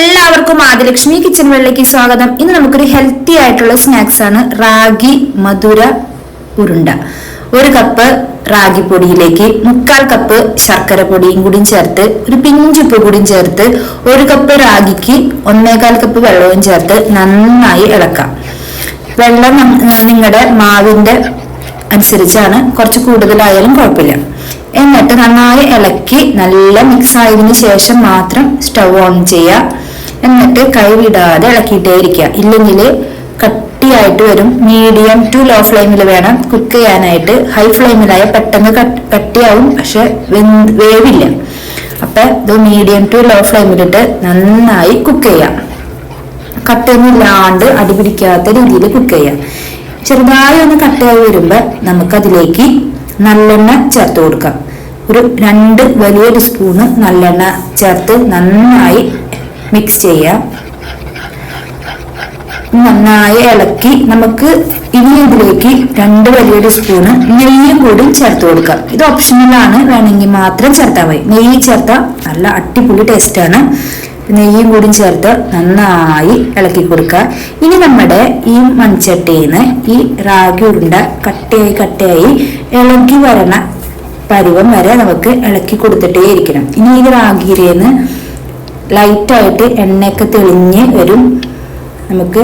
എല്ലാവർക്കും ആദിലക്ഷ്മി കിച്ചൺ വേൾഡിലേക്ക് സ്വാഗതം. ഇന്ന് നമുക്കൊരു ഹെൽത്തി ആയിട്ടുള്ള സ്നാക്സ് ആണ് റാഗി മധുര ഉരുണ്ട. 1 കപ്പ് റാഗി പൊടിയിലേക്ക് 1/4 കപ്പ് ശർക്കര പൊടിയും കൂടി ചേർത്ത് ഒരു പിഞ്ചുപ്പ് കൂടി ചേർത്ത് 1 കപ്പ് റാഗിക്ക് 1/4 കപ്പ് വെള്ളവും ചേർത്ത് നന്നായി ഇളക്കാം. വെള്ളം നിങ്ങളുടെ മാവിന്റെ അനുസരിച്ചാണ്, കുറച്ച് കൂടുതലായാലും കുഴപ്പമില്ല. എന്നിട്ട് നന്നായി ഇളക്കി നല്ല മിക്സ് ആയതിനു ശേഷം മാത്രം സ്റ്റവ് ഓൺ ചെയ്യുക. എന്നിട്ട് കൈ വിടാതെ ഇളക്കിയിട്ടേ ഇരിക്കുക, ഇല്ലെങ്കിൽ കട്ടിയായിട്ട് വരും. മീഡിയം ടു ലോ ഫ്ലെയിമിൽ വേണം കുക്ക് ചെയ്യാനായിട്ട്. ഹൈ ഫ്ലെയിമിലായ പെട്ടെന്ന് കട്ടിയാവും, പക്ഷെ വേവില്ല. അപ്പൊ ഇത് മീഡിയം ടു ലോ ഫ്ലെയിമിലിട്ട് നന്നായി കുക്ക് ചെയ്യാം. കട്ടയൊന്നുമില്ലാണ്ട് അടിപിടിക്കാത്ത രീതിയിൽ കുക്ക് ചെയ്യാം. ചെറുതായി ഒന്ന് കട്ടയായി വരുമ്പോ നമുക്കതിലേക്ക് നല്ലെണ്ണ ചേർത്ത് കൊടുക്കാം. ഒരു 2 വലിയൊരു സ്പൂണ് നല്ലെണ്ണ ചേർത്ത് നന്നായി മിക്സ് ചെയ്യാം. നന്നായി ഇളക്കി നമുക്ക് ഇനി ഇതിലേക്ക് 2 വലിയൊരു സ്പൂണ് നെയ്യും കൂടി ചേർത്ത് കൊടുക്കാം. ഇത് ഓപ്ഷണലാണ്, വേണമെങ്കിൽ മാത്രം ചേർത്താൽ മതി. നെയ്യ് ചേർത്താൽ നല്ല അടിപൊളി ടേസ്റ്റ് ആണ്. നെയ്യും കൂടി ചേർത്ത് നന്നായി ഇളക്കി കൊടുക്കുക. ഇനി നമ്മുടെ ഈ മൺചട്ടിന്ന് ഈ റാഗി ഉരുണ്ട കട്ടയായി ഇളകി വരണ പരുവം വരെ നമുക്ക് ഇളക്കി കൊടുത്തിട്ടേ ഇരിക്കണം. ഇനി ഈ റാഗിയിലേന്ന് ലൈറ്റായിട്ട് എണ്ണയൊക്കെ തെളിഞ്ഞ് വരും. നമുക്ക്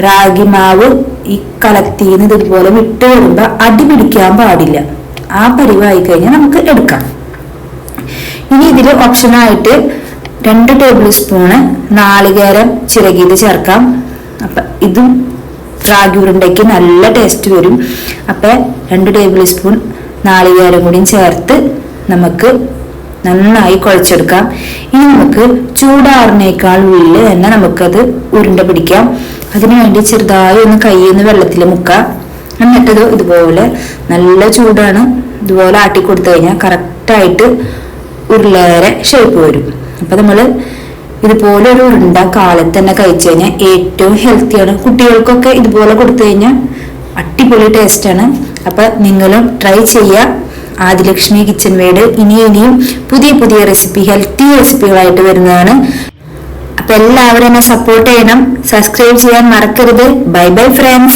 റാഗി മാവ് ഈ കലത്തിന്ന് ഇതുപോലെ വിട്ട് വരുമ്പോ അടി പിടിക്കാൻ പാടില്ല. ആ പരുവായി കഴിഞ്ഞാൽ നമുക്ക് എടുക്കാം. ഇനി ഇതിൽ ഓപ്ഷനായിട്ട് 2 ടേബിൾ സ്പൂണ് നാളികേരം ചിരകിയത് ചേർക്കാം. അപ്പൊ ഇതും റാഗി ഉരുണ്ടയ്ക്ക് നല്ല ടേസ്റ്റ് വരും. അപ്പൊ 2 ടേബിൾ സ്പൂൺ നാളികേരം കൂടി ചേർത്ത് നമുക്ക് നന്നായി കുഴച്ചെടുക്കാം. ഇനി നമുക്ക് ചൂടാറിനേക്കാൾ ഉള്ളിൽ തന്നെ നമുക്കത് ഉരുണ്ട പിടിക്കാം. അതിനുവേണ്ടി ചെറുതായി ഒന്ന് കയ്യിൽ നിന്ന് വെള്ളത്തിൽ മുക്കാം. എന്നിട്ടത് ഇതുപോലെ നല്ല ചൂടാണ്, ഇതുപോലെ ആട്ടി കൊടുത്തു കഴിഞ്ഞാൽ കറക്റ്റായിട്ട് ഉരുളേറെ ഷേപ്പ് വരും. അപ്പൊ നമ്മള് ഇതുപോലെ ഒരു ഉരുണ്ട കാലത്ത് തന്നെ കഴിച്ചു കഴിഞ്ഞാൽ ഏറ്റവും ഹെൽത്തിയാണ്. കുട്ടികൾക്കൊക്കെ ഇതുപോലെ കൊടുത്തു കഴിഞ്ഞാൽ അടിപൊളി ടേസ്റ്റ് ആണ്. അപ്പൊ നിങ്ങളും ട്രൈ ചെയ്യുക. ആദിലക്ഷ്മി കിച്ചൺ വേൾഡ് ഇനിയും പുതിയ റെസിപ്പി, ഹെൽത്തി റെസിപ്പികളായിട്ട് വരുന്നതാണ്. അപ്പൊ എല്ലാവരും എന്നെ സപ്പോർട്ട് ചെയ്യണം. സബ്സ്ക്രൈബ് ചെയ്യാൻ മറക്കരുത്. Bye bye friends.